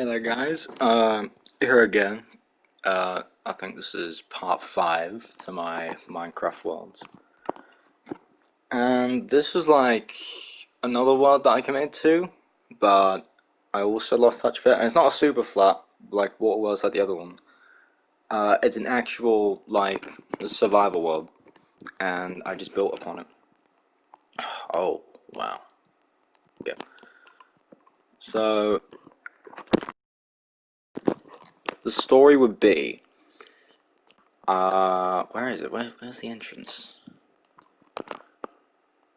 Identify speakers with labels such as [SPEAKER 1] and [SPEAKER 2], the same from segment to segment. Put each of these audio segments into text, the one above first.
[SPEAKER 1] Hey there guys, here again. I think this is part 5 to my Minecraft worlds. And this was like another world that I committed to, but I also lost touch of it. And it's not a super flat, like water worlds like the other one. It's an actual, like, survival world, and I just built upon it. Oh, wow. Yeah. So, the story would be, where is it? Where's the entrance?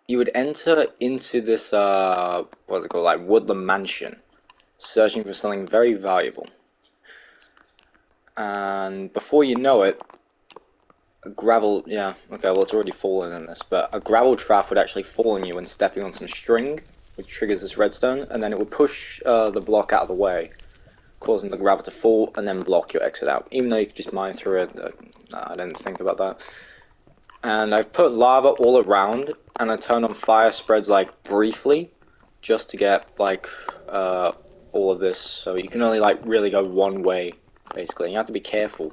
[SPEAKER 1] You would enter into this what's it called, like woodland mansion, searching for something very valuable. And before you know it, a gravel, yeah, okay, well it's already fallen in this, but a gravel trap would actually fall on you when stepping on some string, which triggers this redstone, and then it would push the block out of the way, causing the gravel to fall and then block your exit out. Even though you could just mine through it, I didn't think about that. And I've put lava all around, and I turned on fire spreads like briefly, just to get like all of this. So you can only like really go one way, basically. You have to be careful,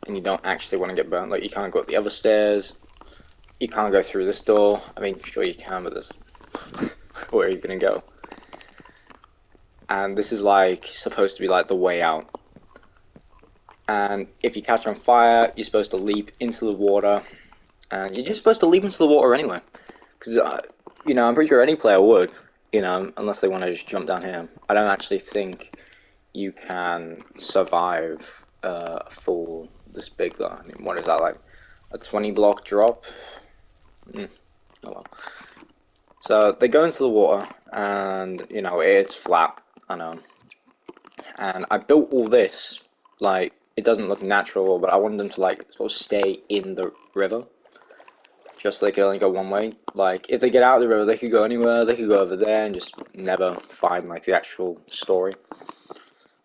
[SPEAKER 1] and you don't actually want to get burnt. Like you can't go up the other stairs. You can't go through this door. I mean, sure you can, but this, where are you gonna go? And this is like supposed to be like the way out. And if you catch on fire, you're supposed to leap into the water. And you're just supposed to leap into the water anyway. Because, you know, I'm pretty sure any player would, you know, unless they want to just jump down here. I don't actually think you can survive for this big, though. I mean, what is that, like a 20 block drop? Oh well. So they go into the water, and, you know, it's flat, I know. And I built all this, like, it doesn't look natural, but I wanted them to, like, sort of stay in the river. Just so they can only go one way. Like, if they get out of the river, they could go anywhere. They could go over there and just never find, like, the actual story.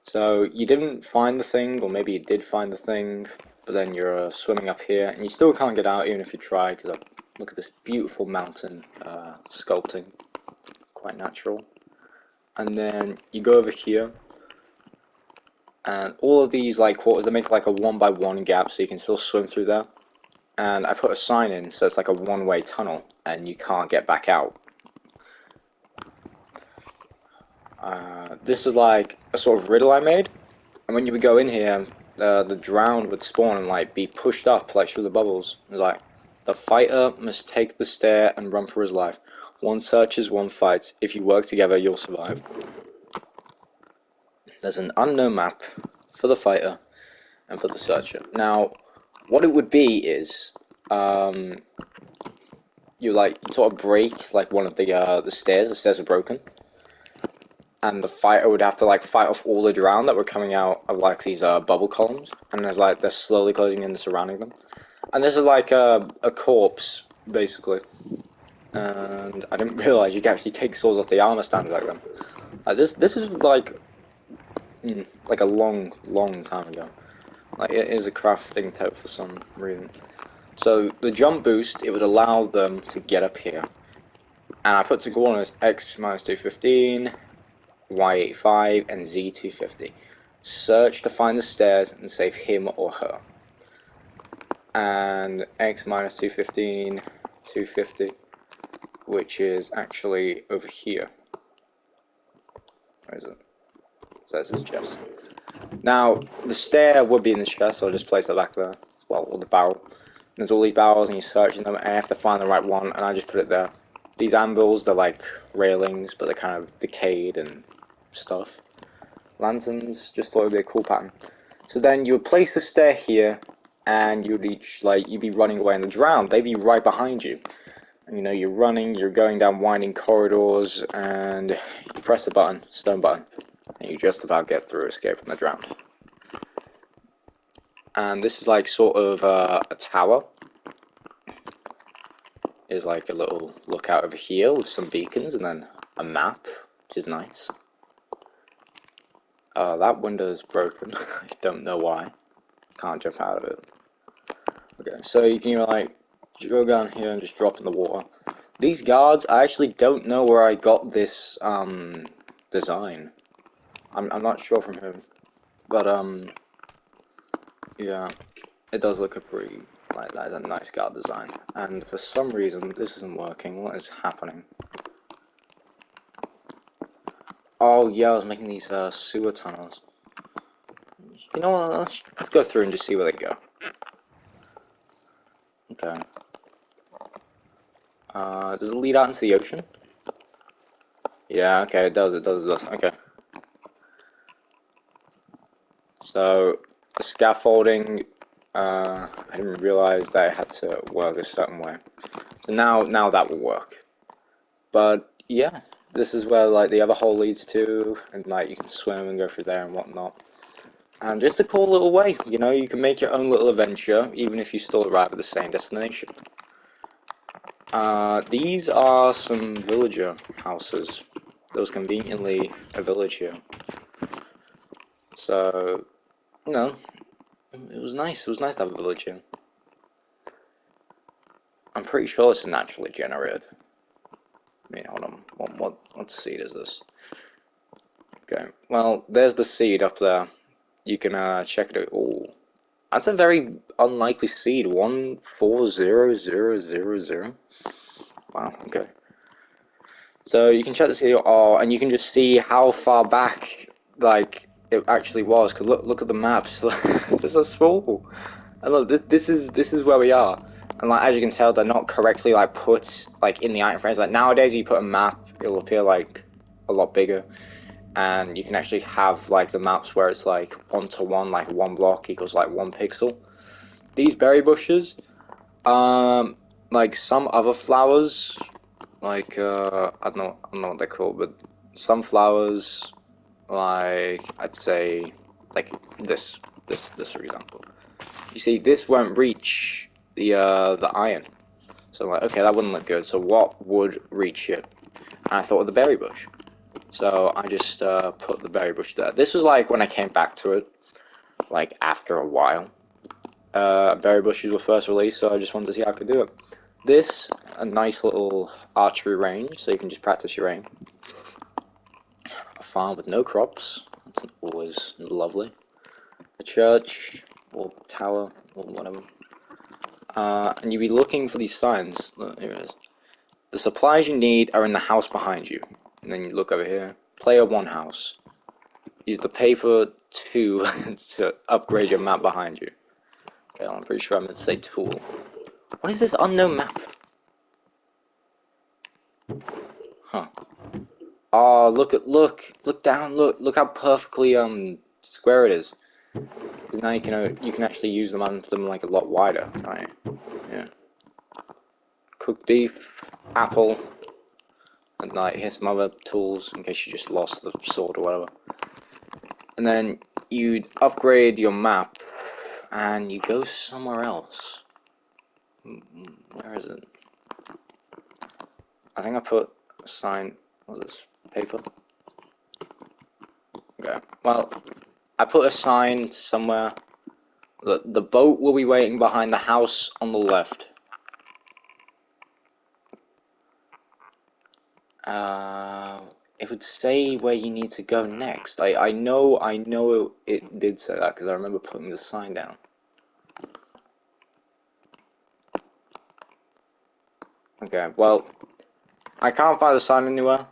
[SPEAKER 1] So, you didn't find the thing, or maybe you did find the thing, but then you're swimming up here, and you still can't get out even if you try, because look at this beautiful mountain sculpting. Quite natural. And then you go over here, and all of these, like, quarters, they make, like, a 1x1 gap, so you can still swim through there. And I put a sign in, so it's like a one-way tunnel, and you can't get back out. This is like a sort of riddle I made, and when you would go in here, the drowned would spawn and like be pushed up like through the bubbles. It's like, the fighter must take the stair and run for his life. One searches, one fights. If you work together, you'll survive. There's an unknown map for the fighter and for the searcher. Now, what it would be is, you like sort of break like one of the stairs. The stairs are broken, and the fighter would have to like fight off all the drowned that were coming out of like these bubble columns, and there's like they're slowly closing in and surrounding them. And this is like a corpse basically. And I didn't realize you can actually take swords off the armor stands like them. This is like a long time ago. Like it is a crafting tip for some reason. So the jump boost, it would allow them to get up here. And I put some coordinates x minus 215, y85, and z250. Search to find the stairs and save him or her. And x minus 215, 250, which is actually over here. Where is it? It says it's chest. Now, the stair would be in the chest, so I'll just place it back there. Well, or the barrel. There's all these barrels, and you're searching them, and I have to find the right one, and I just put it there. These anvils, they're like railings, but they're kind of decayed and stuff. Lanterns, just thought it would be a cool pattern. So then you would place the stair here, and you'd each, like, you'd be running away, and the drowned, they'd be right behind you. And, you know, you're running, you're going down winding corridors, and you press the button, stone button, and you just about get through, escape from the drowned. And this is like sort of a tower. Is like a little lookout over here with some beacons and then a map, which is nice. That window is broken. I don't know why. Can't jump out of it. Okay, so you can like go down here and just drop in the water. These guards, I actually don't know where I got this design. I'm not sure from whom, but yeah, it does look a pretty, like, that is a nice guard design. And for some reason, this isn't working. What is happening? Oh yeah, I was making these sewer tunnels. You know what? Let's go through and just see where they go. Okay. Does it lead out into the ocean? Yeah. Okay, it does. It does. It does. Okay. So the scaffolding. I didn't realize that it had to work a certain way. So now that will work. But yeah, this is where like the other hole leads to, and like you can swim and go through there and whatnot. And just a cool little way, you know, you can make your own little adventure, even if you still arrive at the same destination. These are some villager houses. There was conveniently a village here. So, you know, it was nice. It was nice to have a village here. I'm pretty sure it's naturally generated. I mean, hold on. What seed is this? Okay. Well, there's the seed up there. You can check it out. Oh, that's a very unlikely seed. 140000. Wow. Okay. So you can check the seed. Oh, and you can just see how far back, like, it actually was. Cause look at the maps. This is small. And look, this is where we are. And like as you can tell, they're not correctly like put like in the item frames. Like nowadays, you put a map, it'll appear like a lot bigger, and you can actually have like the maps where it's like 1-to-1, like one block equals like 1 pixel. These berry bushes, like some other flowers, like I don't know what they're called, but some flowers, like I'd say, like this for example. You see, this won't reach the iron. So I'm like, okay, that wouldn't look good. So what would reach it? And I thought of the berry bush. So I just put the berry bush there. This was like when I came back to it, like after a while. Berry bushes were first released, so I just wanted to see how I could do it. This, a nice little archery range, so you can just practice your aim. A farm with no crops. That's always lovely. A church, or tower, or whatever. And you'll be looking for these signs. Look, here it is. The supplies you need are in the house behind you. And then you look over here. Player 1 house. Use the paper 2 to upgrade your map behind you. Okay, I'm pretty sure I meant to say tool. What is this unknown map? Huh. Oh, look down, look how perfectly square it is. Because now you can actually use them on them like a lot wider, right? Yeah. Cooked beef, apple, and like here's some other tools in case you just lost the sword or whatever. And then you'd upgrade your map, and you go somewhere else. Where is it? I think I put a sign. What's this? Paper? Okay. Well, I put a sign somewhere. The boat will be waiting behind the house on the left. It would say where you need to go next. I know it did say that because I remember putting the sign down. Okay, well, I can't find the sign anywhere,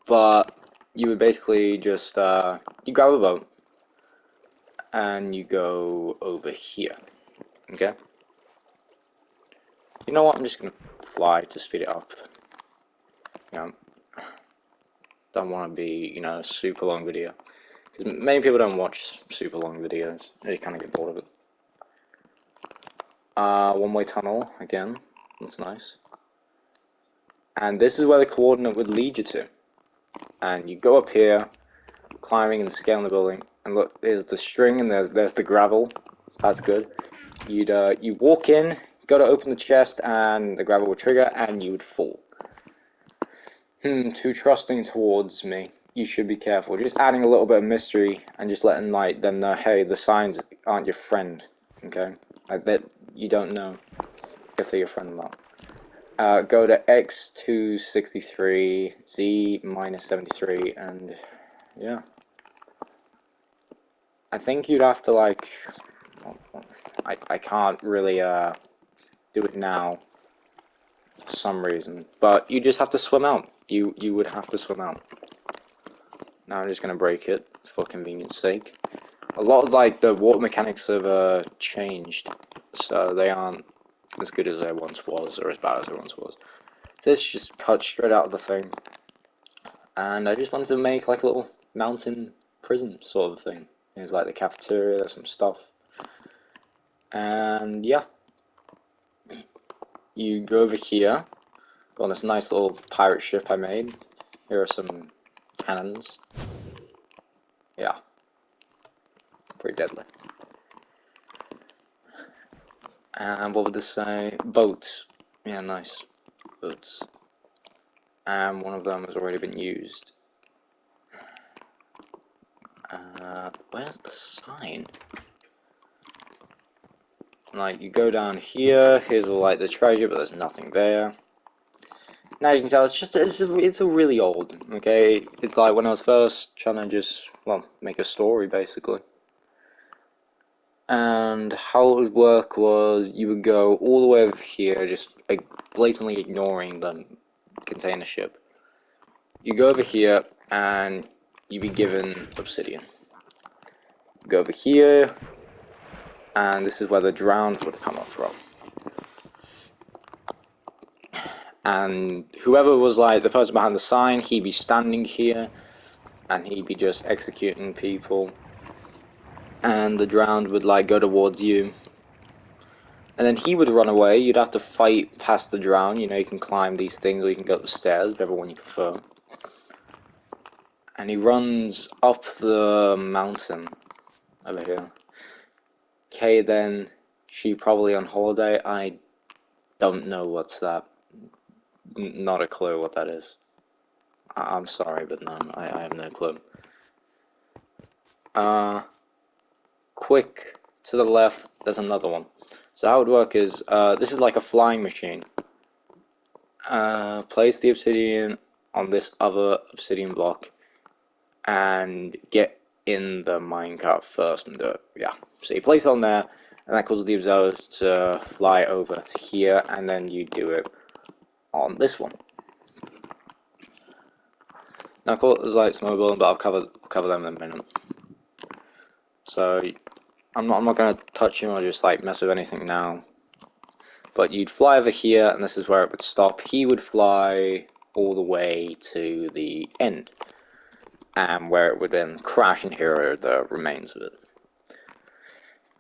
[SPEAKER 1] but you would basically just you grab a boat and you go over here. Okay. You know what? I'm just gonna fly to speed it up. You know, don't want to be, you know, a super long video. Because many people don't watch super long videos. They kind of get bored of it. One-way tunnel, again. That's nice. And this is where the coordinate would lead you to. And you go up here, climbing and scaling the building. And look, there's the string and there's the gravel. So that's good. You walk in, go to open the chest, and the gravel would trigger, and you would fall. Too trusting towards me. You should be careful. Just adding a little bit of mystery and just letting like them know, hey, the signs aren't your friend. Okay, I bet you don't know if they're your friend or not. Go to X263, Z -73, and yeah. I think you'd have to like. I can't really do it now for some reason, but you just have to swim out. You would have to swim out. Now I'm just gonna break it for convenience sake. A lot of like the water mechanics have changed, so they aren't as good as they once was, or as bad as they once was. This just cut straight out of the thing, and I just wanted to make like a little mountain prison sort of thing. There's like the cafeteria, there's some stuff, and yeah, you go over here. Got on this nice little pirate ship I made. Here are some cannons. Yeah, pretty deadly. And what would this say? Boats. Yeah, nice. Boats. And one of them has already been used. Where's the sign? Like, you go down here, here's all like the treasure, but there's nothing there. Now you can tell it's a really old, okay? It's like when I was first trying to just, well, make a story basically. And how it would work was you would go all the way over here, just like blatantly ignoring the container ship. You go over here and you'd be given obsidian. Go over here, and this is where the drowned would come up from. And whoever was like the person behind the sign, he'd be standing here, and he'd be just executing people. And the drowned would like go towards you, and then he would run away. You'd have to fight past the drowned. You know, you can climb these things, or you can go up the stairs, whichever one you prefer. And he runs up the mountain over here. Okay, then she probably on holiday. I don't know what's that. Not a clue what that is. I'm sorry, but no, I have no clue. Quick to the left, there's another one. So how it would work is, this is like a flying machine. Place the obsidian on this other obsidian block, and get in the minecart first and do it. Yeah. So you place it on there, and that causes the observers to fly over to here, and then you do it on this one. Now, I call it like snowballing, but I'll cover them in a minute. So I'm not gonna touch him or just like mess with anything now. But you'd fly over here, and this is where it would stop. He would fly all the way to the end, and where it would then crash, and here are the remains of it.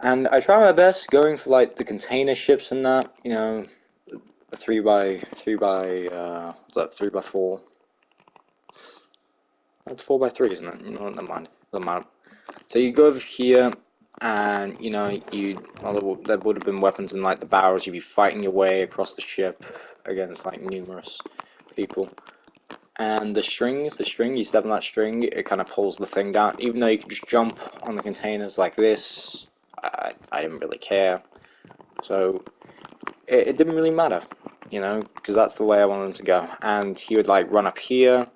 [SPEAKER 1] And I try my best going for like the container ships and that, you know, 3x3 what's that, 3x4. That's 4x3, isn't it? No, never mind. Doesn't matter. So you go over here, and you know, there would have been weapons in like the barrels. You'd be fighting your way across the ship against like numerous people. And the string, you step on that string, it kind of pulls the thing down. Even though you can just jump on the containers like this, I didn't really care. So it didn't really matter, you know, because that's the way I wanted him to go. And he would like run up here,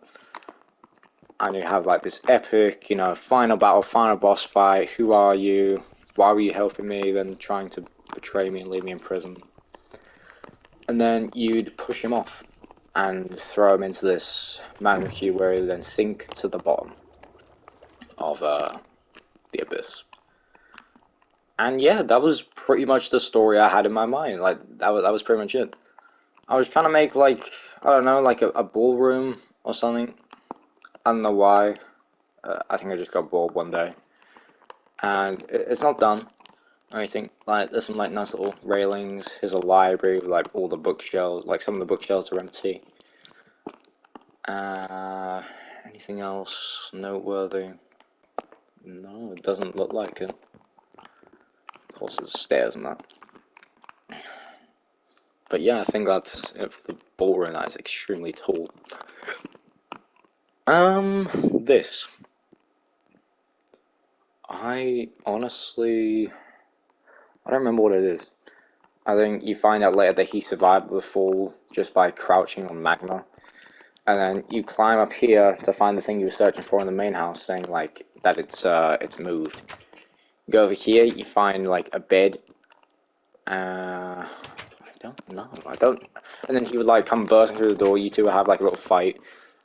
[SPEAKER 1] and you have like this epic, you know, final battle, final boss fight. Who are you? Why were you helping me? Then trying to betray me and leave me in prison. And then you'd push him off and throw him into this magma cube, where he'd then sink to the bottom of the abyss. And yeah, that was pretty much the story I had in my mind. Like that was pretty much it. I was trying to make like, I don't know, like a ballroom or something. I don't know why. I think I just got bored one day, and it's not done or anything. Like there's some like nice little railings. Here's a library with like all the bookshelves. Like some of the bookshelves are empty. Anything else noteworthy? No, it doesn't look like it. Of course, there's stairs and that. But yeah, I think that's it for the ballroom. That is extremely tall. This. I honestly, I don't remember what it is. I think you find out later that he survived the fall just by crouching on magma. and then you climb up here to find the thing you were searching for in the main house, saying like that it's moved. You go over here, you find like a bed. I don't know. I don't. And then he would like come bursting through the door. You two would have like a little fight.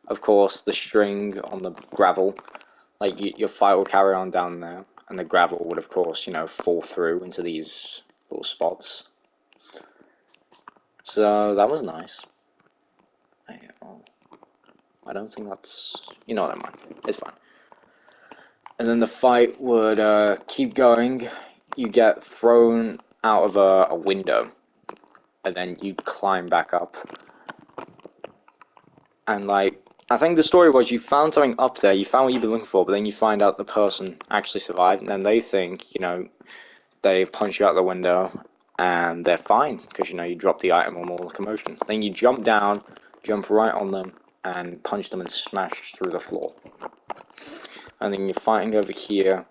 [SPEAKER 1] Of course, the string on the gravel, like your fight will carry on down there, and the gravel would, of course, you know, fall through into these little spots. So that was nice. I don't think that's, you know, never mind. It's fine. And then the fight would keep going. You get thrown out of a window, and then you climb back up. And like, I think the story was you found something up there, you found what you've been looking for, but then you find out the person actually survived, and then they think, you know, they punch you out the window, and they're fine, because, you know, you dropped the item on all the commotion. Then you jump down, jump right on them, and punch them and smash through the floor. And then you're fighting over here,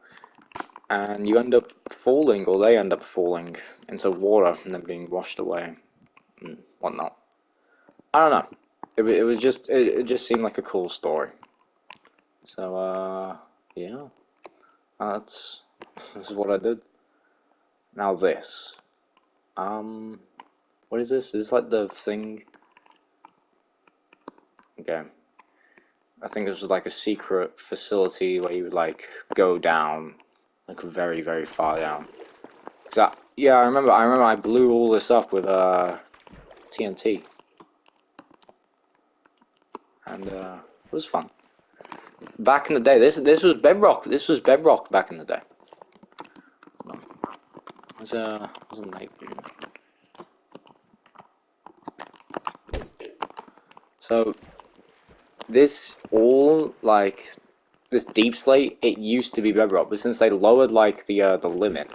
[SPEAKER 1] and you end up falling, or they end up falling, into water, and then being washed away, and whatnot. I don't know. It was just, it just seemed like a cool story. So, yeah. This is what I did. Now this. What is this? Is this like the thing? Okay. I think this was like a secret facility where you would like go down, like very, very far down. Yeah, I remember I blew all this up with TNT. And it was fun. Back in the day, this was bedrock. This was bedrock back in the day. There's a night view. So this all like this deep slate, it used to be bedrock, but since they lowered like the limit,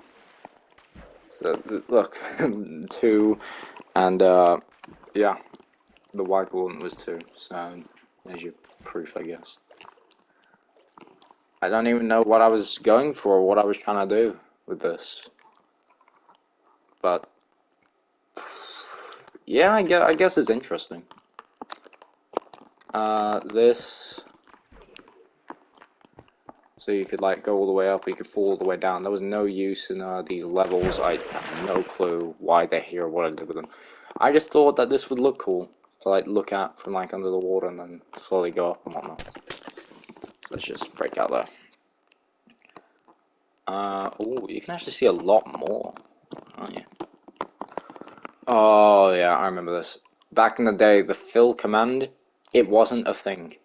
[SPEAKER 1] so look, 2, and yeah, the white one was 2. So there's your proof, I guess. I don't even know what I was going for or what I was trying to do with this, but yeah, I guess it's interesting. This, so you could like go all the way up, or you could fall all the way down. There was no use in these levels. I have no clue why they're here or what I did with them. I just thought that this would look cool to like look at from like under the water and then slowly go up and whatnot. So let's just break out there. Oh, you can actually see a lot more. Oh yeah. Oh yeah, I remember this. Back in the day, the fill command, it wasn't a thing.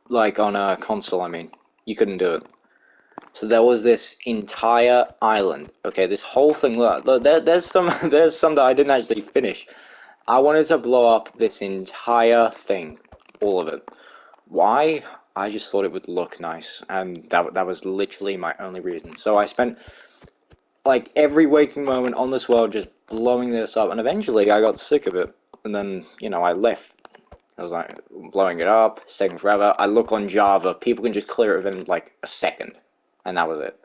[SPEAKER 1] Like on a console, I mean. You couldn't do it. So there was this entire island. Okay, this whole thing. Look, there's some that I didn't actually finish. I wanted to blow up this entire thing, all of it. Why? I just thought it would look nice, and that was literally my only reason. So I spent like every waking moment on this world just blowing this up, and eventually I got sick of it, and then you know I left. I was like blowing it up, it's taking forever. I look on Java, people can just clear it within like a second, and that was it.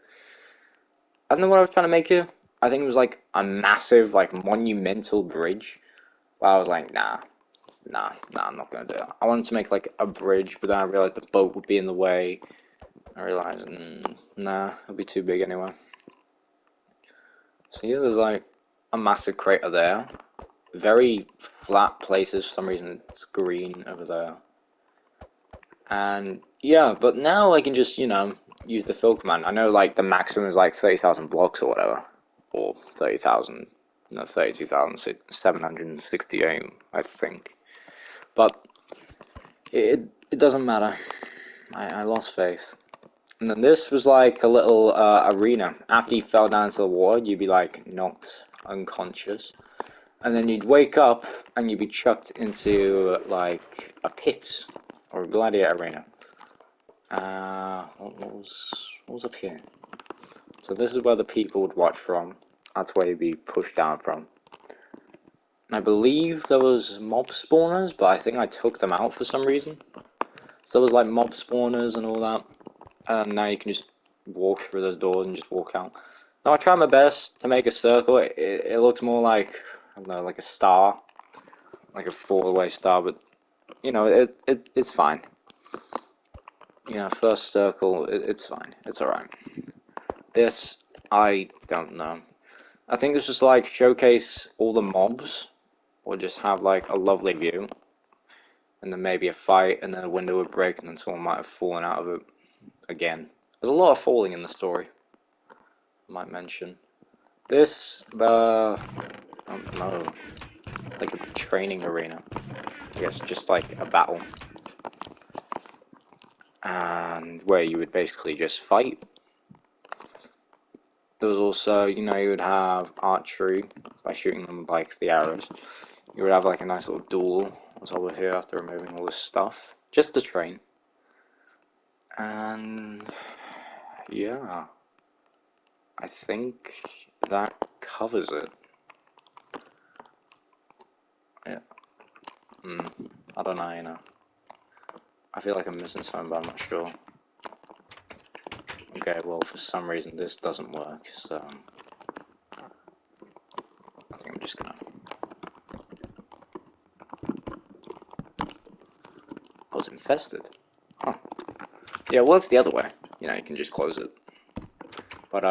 [SPEAKER 1] I don't know what I was trying to make here. I think it was like a massive, like monumental bridge. But I was like, nah, I'm not gonna do it. I wanted to make like a bridge, but then I realized the boat would be in the way. I realized, nah, it'll be too big anyway. So yeah, there's like a massive crater there. Very flat places, for some reason it's green over there. And yeah, but now I can just, you know, use the fill command. I know like the maximum is like 30,000 blocks or whatever. Or 30,000, no, 32,768, I think. But it doesn't matter. I lost faith. And then this was like a little arena. After you fell down into the water, you'd be like knocked unconscious. And then you'd wake up and you'd be chucked into like a pit or a gladiator arena. What was up here? So this is where the people would watch from. That's where you'd be pushed down from. And I believe there was mob spawners, but I think I took them out for some reason. So there was like mob spawners and all that. And now you can just walk through those doors and just walk out. Now I tried my best to make a circle. It looks more like, I don't know, like a star. Like a 4-way star, but you know, it's fine. You know, first circle, it's fine. It's alright. This, I don't know. I think this just like showcase all the mobs, or just have like a lovely view, and then maybe a fight, and then a window would break, and then someone might have fallen out of it again. There's a lot of falling in the story, I might mention. This, I don't know, like a training arena. I guess just like a battle. And where you would basically just fight. There was also, you know, you would have archery by shooting them with like the arrows. You would have like a nice little duel on top of here after removing all this stuff. Just to train. And yeah, I think that covers it. Yeah. I don't know, you know. I feel like I'm missing something, but I'm not sure. Okay, well, for some reason this doesn't work, so I think I'm just gonna. I was infested. Huh. Yeah, it works the other way. You know, you can just close it. But,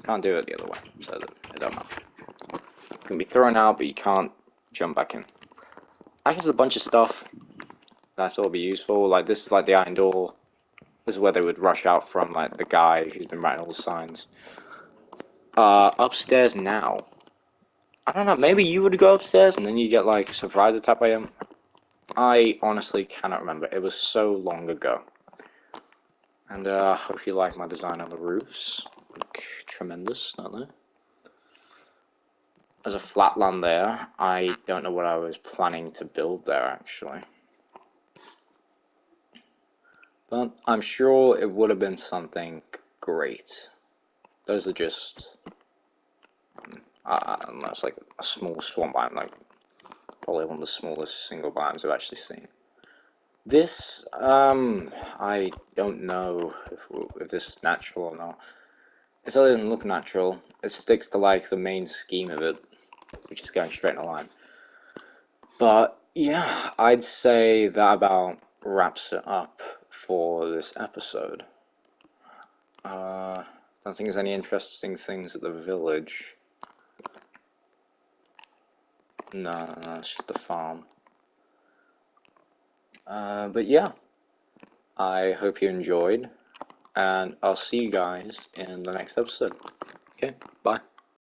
[SPEAKER 1] can't do it the other way, so it don't matter. You can be thrown out, but you can't jump back in. Actually, there's a bunch of stuff that I thought would be useful. Like, this is like the iron door. This is where they would rush out from, like, the guy who's been writing all the signs. Upstairs now. I don't know, maybe you would go upstairs and then you get, like, surprise attacked by him. I honestly cannot remember. It was so long ago. And, hope you like my design on the roofs. Look tremendous, don't they? There's a flatland there. I don't know what I was planning to build there, actually. But I'm sure it would have been something great. Those are just... unless, like, a small swamp biome, like, probably one of the smallest single biomes I've actually seen. This, I don't know if this is natural or not. It still doesn't look natural. It sticks to, like, the main scheme of it, which is going straight in a line. But, yeah, I'd say that about wraps it up for this episode. Don't think there's any interesting things at the village. No, it's just a farm. But yeah, I hope you enjoyed, and I'll see you guys in the next episode. Okay, bye.